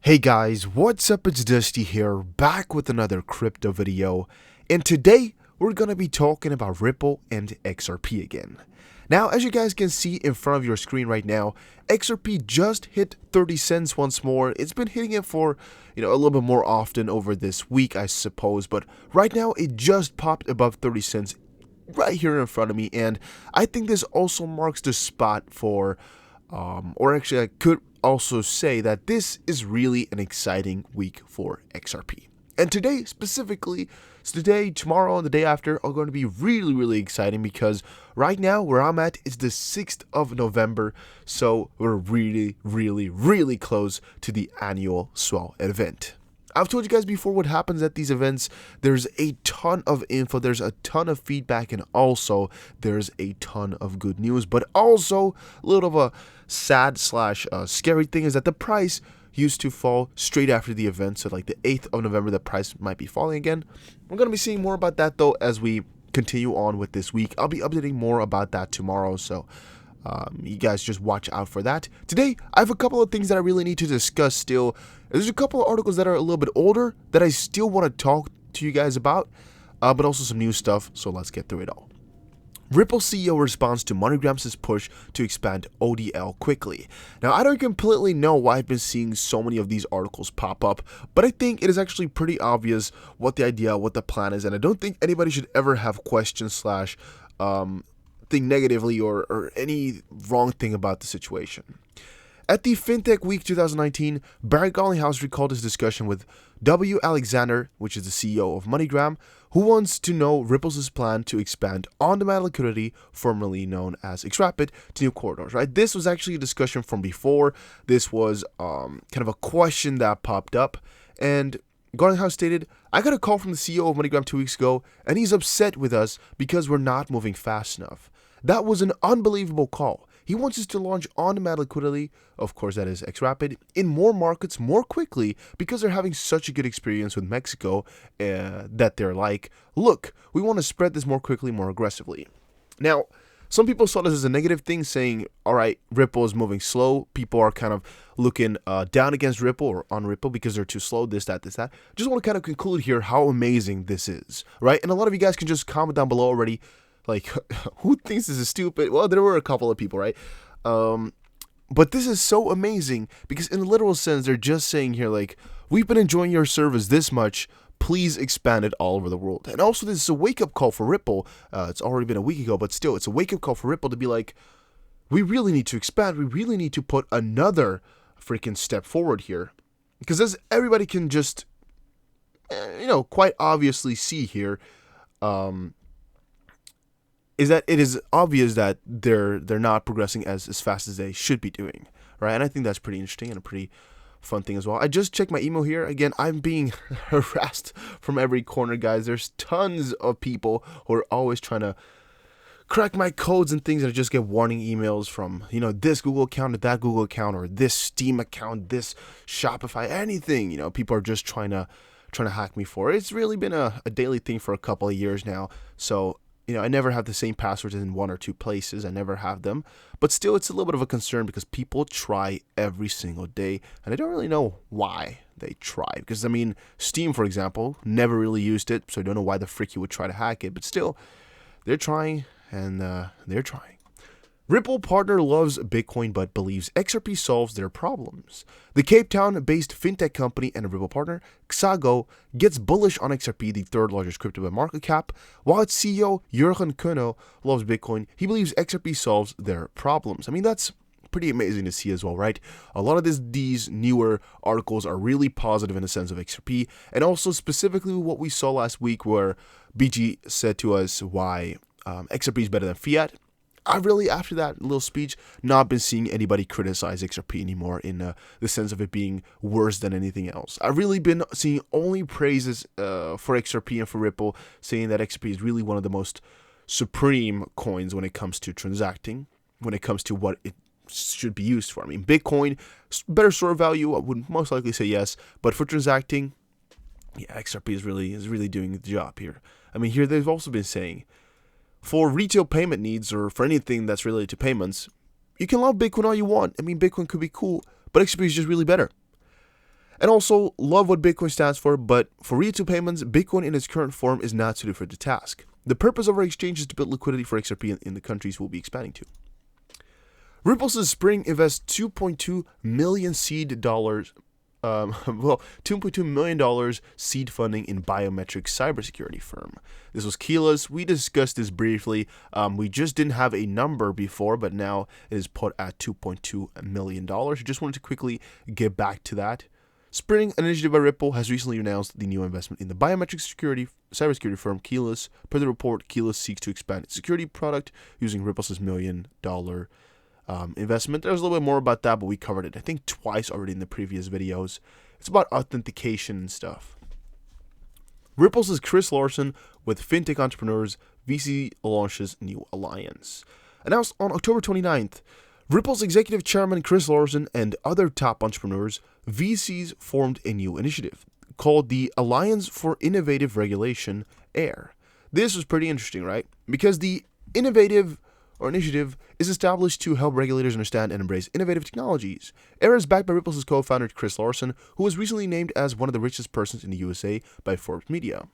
Hey guys, what's up? It's Dusty here, back with another crypto video, and today we're gonna be talking about Ripple and XRP again. Now, as you guys can see in front of your screen right now, XRP just hit 30 cents once more. It's been hitting it for, a little bit more often over this week, I suppose, but right now it just popped above 30 cents right here in front of me, and I think this also marks the spot for, or actually I could also say that this is really an exciting week for XRP. And today specifically, today, tomorrow, and the day after are going to be really exciting because right now where I'm at is the 6th of November, so we're really close to the annual swell event. I've told you guys before what happens at these events. There's a ton of info, there's a ton of feedback, and also there's a ton of good news. But also a little of a sad slash scary thing is that the price used to fall straight after the event. So like the 8th of November, the price might be falling again. We're going to be seeing more about that though as we continue on with this week. I'll be updating more about that tomorrow. So you guys just watch out for that. Today, I have a couple of things that I really need to discuss still. There's a couple of articles that are a little bit older that I still want to talk to you guys about, but also some new stuff, so let's get through it all. Ripple CEO responds to MoneyGram's push to expand ODL quickly. Now, I don't completely know why I've been seeing so many of these articles pop up, but I think it is actually pretty obvious what the idea, what the plan is, and I don't think anybody should ever have questions slash think negatively or any wrong thing about the situation. At the FinTech Week 2019, Barry Garlinghouse recalled his discussion with W. Alexander, which is the CEO of MoneyGram, who wants to know Ripple's plan to expand on-demand liquidity, formerly known as XRP, to new corridors. Right? This was actually a discussion from before. This was kind of a question that popped up, and Garlinghouse stated, "I got a call from the CEO of MoneyGram 2 weeks ago, and he's upset with us because we're not moving fast enough. That was an unbelievable call. He wants us to launch on-demand liquidity, of course that is XRP, in more markets more quickly because they're having such a good experience with Mexico that they're like, look, we want to spread this more quickly, more aggressively." Now, some people saw this as a negative thing, saying, all right, Ripple is moving slow. People are kind of looking down against Ripple or on Ripple because they're too slow, this, that. Just want to kind of conclude here how amazing this is, right? And a lot of you guys can just comment down below already. Like, who thinks this is stupid? Well, there were a couple of people, right? But this is so amazing because in a literal sense, they're just saying here, like, we've been enjoying your service this much. Please expand it all over the world. And also, this is a wake-up call for Ripple. It's already been a week ago, but still, it's a wake-up call for Ripple to be like, we really need to expand. We really need to put another freaking step forward here. Because as everybody can just, quite obviously see here, is that it is obvious that they're not progressing as fast as they should be doing, right? And I think that's pretty interesting and a pretty fun thing as well. I just checked my email here. Again, I'm being harassed from every corner, guys. There's tons of people who are always trying to crack my codes and things, and I just get warning emails from, this Google account or that Google account or this Steam account, this Shopify, anything. People are just trying to hack me for it. It's really been a daily thing for a couple of years now. So I never have the same passwords in one or two places. I never have them. But still, it's a little bit of a concern because people try every single day. And I don't really know why they try. Because, Steam, for example, never really used it. So I don't know why the frick you would try to hack it. But still, they're trying and they're trying. Ripple partner loves Bitcoin but believes XRP solves their problems. The Cape Town-based fintech company and a Ripple partner, Xago, gets bullish on XRP, the third largest crypto by market cap. While its CEO, Jurgen Kuno, loves Bitcoin, he believes XRP solves their problems. That's pretty amazing to see as well, right? A lot of these newer articles are really positive in the sense of XRP, and also specifically what we saw last week where BG said to us why XRP is better than fiat. I really, after that little speech, not been seeing anybody criticize XRP anymore in the sense of it being worse than anything else. I've really been seeing only praises for XRP and for Ripple, saying that XRP is really one of the most supreme coins when it comes to transacting, when it comes to what it should be used for. Bitcoin, better store of value, I would most likely say yes, but for transacting, yeah, XRP is really doing the job here. Here they've also been saying, for retail payment needs or for anything that's related to payments, you can love Bitcoin all you want. Bitcoin could be cool, but XRP is just really better. And also, love what Bitcoin stands for, but for real-time payments, Bitcoin in its current form is not suited for the task. The purpose of our exchange is to build liquidity for XRP in the countries we'll be expanding to. Ripple's Spring invests $2.2 million seed dollars. $2.2 million seed funding in biometric cybersecurity firm. This was keyless. We discussed this briefly. We just didn't have a number before, but now it is put at $2.2 million. I just wanted to quickly get back to that. Spring, an initiative by Ripple, has recently announced the new investment in the biometric cybersecurity firm Keyless. Per the report, Keyless seeks to expand its security product using Ripple's $1 million investment. There's a little bit more about that, but we covered it, I think, twice already in the previous videos. It's about authentication and stuff. Ripple's Chris Larsen with fintech entrepreneurs, VC launches new alliance. Announced on October 29th, Ripple's executive chairman Chris Larsen and other top entrepreneurs, VCs, formed a new initiative called the Alliance for Innovative Regulation, AIR. This was pretty interesting, right? Because the initiative is established to help regulators understand and embrace innovative technologies. AIR is backed by Ripple's co-founder Chris Larsen, who was recently named as one of the richest persons in the USA by Forbes Media.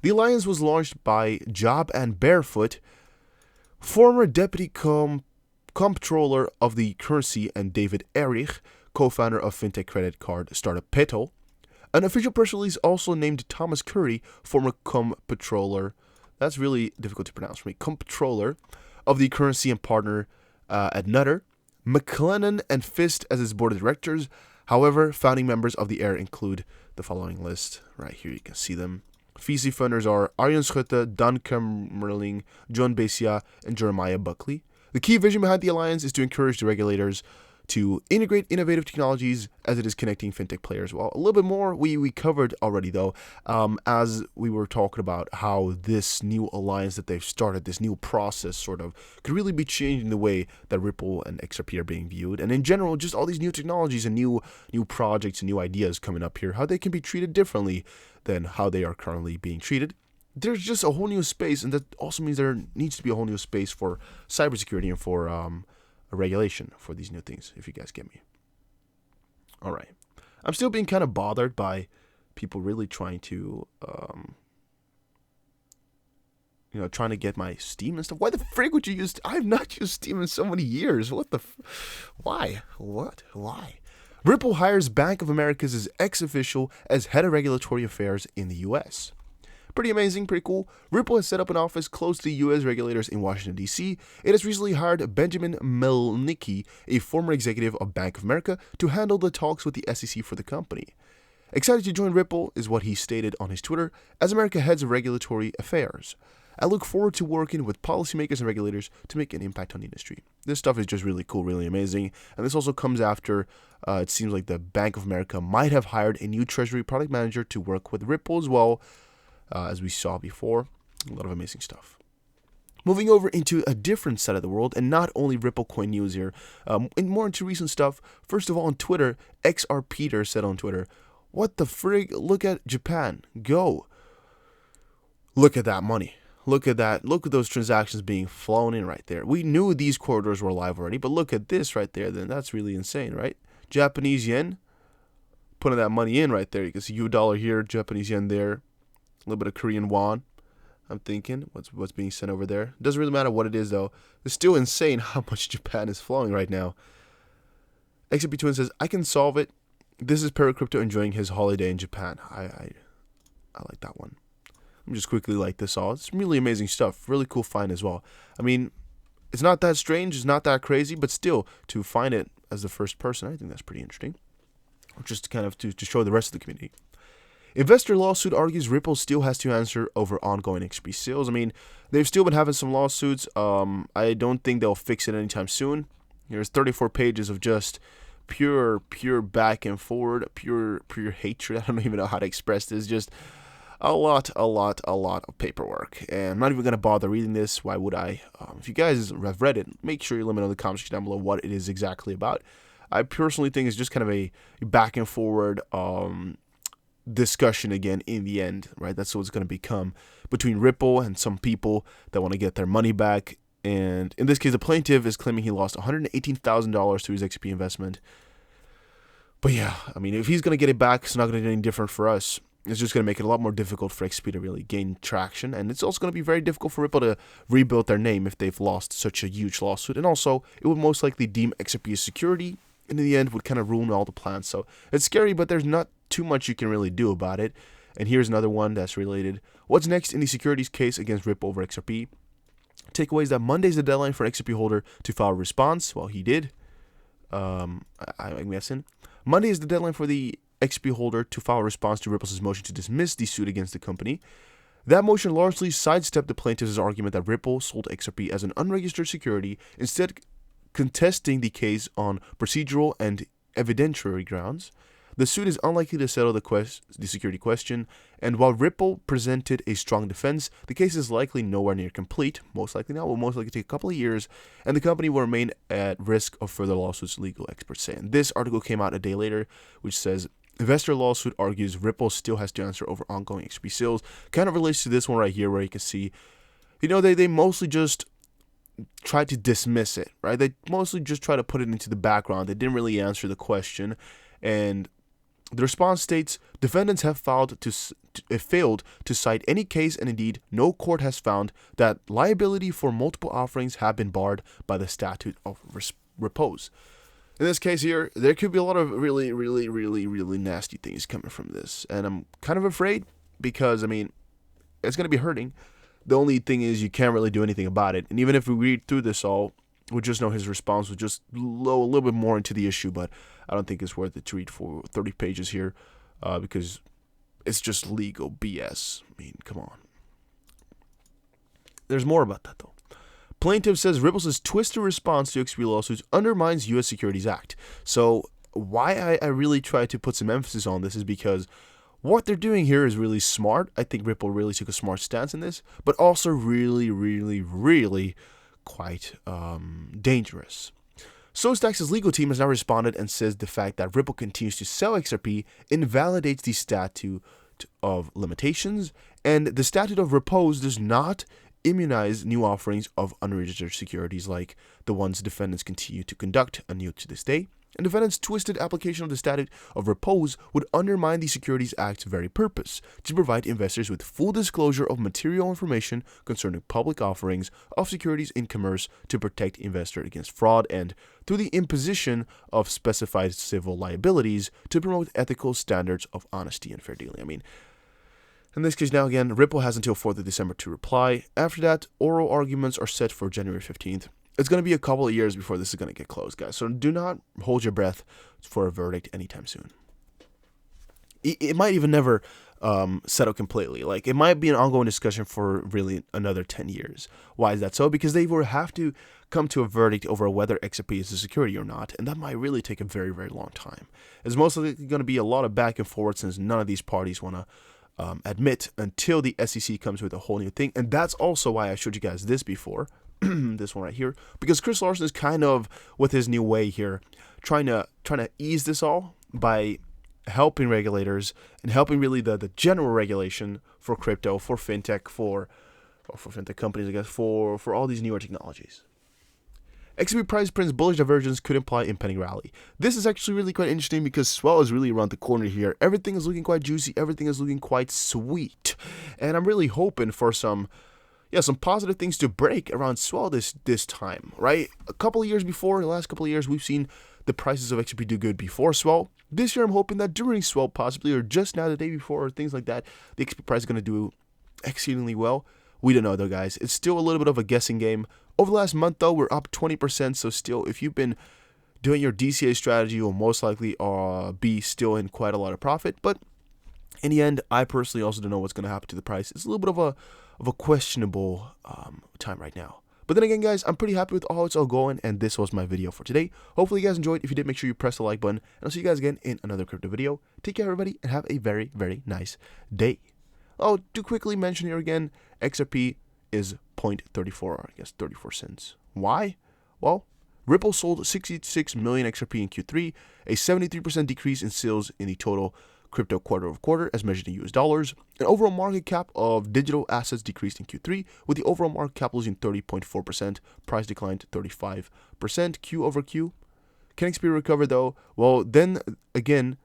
The alliance was launched by Job and Barefoot, former deputy comptroller of the currency, and David Erich, co-founder of fintech credit card startup Petal. An official press release also named Thomas Curry, former comptroller. That's really difficult to pronounce for me. Comptroller of the currency and partner at Nutter, McLennan and Fist as its board of directors. However, founding members of the AIR include the following list. Right here, you can see them. VC funders are Arjen Schutte, Dan Kemmerling, John Besia, and Jeremiah Buckley. The key vision behind the alliance is to encourage the regulators to integrate innovative technologies as it is connecting fintech players. Well, a little bit more we covered already, though, as we were talking about how this new alliance that they've started, this new process sort of, could really be changing the way that Ripple and XRP are being viewed. And in general, just all these new technologies and new projects and new ideas coming up here, how they can be treated differently than how they are currently being treated. There's just a whole new space, and that also means there needs to be a whole new space for cybersecurity and for a regulation for these new things, if you guys get me. All right. I'm still being kind of bothered by people really trying to, trying to get my Steam and stuff. Why the frig would you use? I have not used Steam in so many years. What the? Why? What? Why? Ripple hires Bank of America's ex-official as head of regulatory affairs in the U.S. Pretty amazing, pretty cool. Ripple has set up an office close to the U.S. regulators in Washington, D.C. It has recently hired Benjamin Melnicki, a former executive of Bank of America, to handle the talks with the SEC for the company. Excited to join Ripple is what he stated on his Twitter, as America heads of regulatory affairs. I look forward to working with policymakers and regulators to make an impact on the industry. This stuff is just really cool, really amazing. And this also comes after it seems like the Bank of America might have hired a new treasury product manager to work with Ripple as well. As we saw before, a lot of amazing stuff. Moving over into a different side of the world, and not only Ripple coin news here, and more into recent stuff. First of all, on Twitter, XR Peter said on Twitter, "What the frig? Look at Japan. Go. Look at that money. Look at that. Look at those transactions being flown in right there. We knew these corridors were live already, but look at this right there. Then that's really insane, right? Japanese yen, putting that money in right there. You can see US dollar here, Japanese yen there. A little bit of Korean won. I'm thinking what's being sent over there. Doesn't really matter what it is, though. It's still insane how much Japan is flowing right now. XRP Twin says, I can solve it. This is Paracrypto enjoying his holiday in Japan. I like that one. Let me just quickly like this all. It's really amazing stuff. Really cool find as well. I mean, it's not that strange. It's not that crazy. But still, to find it as the first person, I think that's pretty interesting. Just kind of to show the rest of the community. Investor lawsuit argues Ripple still has to answer over ongoing XRP sales. I mean, they've still been having some lawsuits. I don't think they'll fix it anytime soon. There's 34 pages of just pure back and forward, pure hatred. I don't even know how to express this. Just a lot of paperwork. And I'm not even going to bother reading this. Why would I? If you guys have read it, make sure you let me know in the comments section down below what it is exactly about. I personally think it's just kind of a back and forward discussion again in the end, right? That's what it's going to become between Ripple and some people that want to get their money back. And in this case, the plaintiff is claiming he lost $118,000 to his XRP investment. But yeah, I mean, if he's going to get it back, it's not going to do anything different for us. It's just going to make it a lot more difficult for XRP to really gain traction. And it's also going to be very difficult for Ripple to rebuild their name if they've lost such a huge lawsuit. And also, it would most likely deem XRP as security, and in the end would kind of ruin all the plans. So it's scary, but there's not too much you can really do about it. And here's another one that's related. What's next in the securities case against Ripple over XRP? Takeaway is that Monday is the deadline for an XRP holder to file a response. Well, he did. I'm guessing. Monday is the deadline for the XRP holder to file a response to Ripple's motion to dismiss the suit against the company. That motion largely sidestepped the plaintiff's argument that Ripple sold XRP as an unregistered security, instead contesting the case on procedural and evidentiary grounds. The suit is unlikely to settle the security question, and while Ripple presented a strong defense, the case is likely nowhere near complete. Most likely now, will most likely take a couple of years, and the company will remain at risk of further lawsuits, legal experts say. And this article came out a day later, which says, investor lawsuit argues Ripple still has to answer over ongoing XRP sales. Kind of relates to this one right here, where you can see, they mostly just tried to dismiss it, right? They mostly just tried to put it into the background. They didn't really answer the question, and the response states, defendants have failed to cite any case, and indeed, no court has found that liability for multiple offerings have been barred by the statute of repose. In this case here, there could be a lot of really, really, really, really nasty things coming from this, and I'm kind of afraid because, I mean, it's going to be hurting. The only thing is you can't really do anything about it, and even if we read through this all, we just know his response was just a little bit more into the issue, but I don't think it's worth it to read for 30 pages here because it's just legal BS. I mean, come on. There's more about that, though. Plaintiff says Ripple's twisted response to XRP lawsuits undermines U.S. Securities Act. So why I really try to put some emphasis on this is because what they're doing here is really smart. I think Ripple really took a smart stance in this, but also really, really, really quite dangerous. Sostax's legal team has now responded and says the fact that Ripple continues to sell XRP invalidates the statute of limitations, and the statute of repose does not immunize new offerings of unregistered securities like the ones defendants continue to conduct anew to this day. And defendants' twisted application of the statute of repose would undermine the Securities Act's very purpose, to provide investors with full disclosure of material information concerning public offerings of securities in commerce to protect investors against fraud, and, through the imposition of specified civil liabilities, to promote ethical standards of honesty and fair dealing. I mean, in this case now again, Ripple has until 4th of December to reply. After that, oral arguments are set for January 15th. It's going to be a couple of years before this is going to get closed, guys. So do not hold your breath for a verdict anytime soon. It might even never settle completely. Like, it might be an ongoing discussion for really another 10 years. Why is that so? Because they will have to come to a verdict over whether XRP is a security or not, and that might really take a very, very long time. It's most likely going to be a lot of back and forth since none of these parties want to admit until the SEC comes with a whole new thing. And that's also why I showed you guys this before. This one right here, because Chris Larson is kind of, with his new way here, trying to ease this all by helping regulators and helping really the general regulation for crypto, for fintech, for fintech companies, I guess, for all these newer technologies. XRP price prints bullish divergence could imply impending rally. This is actually really quite interesting because swell is really around the corner here. Everything is looking quite juicy. Everything is looking quite sweet, and I'm really hoping for some positive things to break around swell this time, right? A couple of years before, the last couple of years, we've seen the prices of XRP do good before swell. This year, I'm hoping that during swell, possibly, or just now, the day before, or things like that, the XRP price is going to do exceedingly well. We don't know, though, guys. It's still a little bit of a guessing game. Over the last month, though, we're up 20%, so still, if you've been doing your DCA strategy, you'll most likely be still in quite a lot of profit, but in the end, I personally also don't know what's going to happen to the price. It's a little bit of a questionable time right now. But then again, guys, I'm pretty happy with how it's all going, and this was my video for today. Hopefully you guys enjoyed. If you did, make sure you press the like button, and I'll see you guys again in another crypto video. Take care, everybody, and have a very, very nice day. Oh, to quickly mention here again, XRP is 0.34, I guess 34 cents. Why? Well, Ripple sold 66 million XRP in Q3, a 73% decrease in sales in the total crypto quarter over quarter as measured in US dollars. An overall market cap of digital assets decreased in Q3, with the overall market cap losing 30.4%. Price declined 35% Q over Q. Can XRP recover though? Well, then again,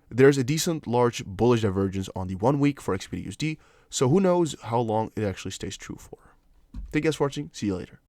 there's a decent large bullish divergence on the 1 week for XRP USD. So who knows how long it actually stays true for. Thank you guys for watching. See you later.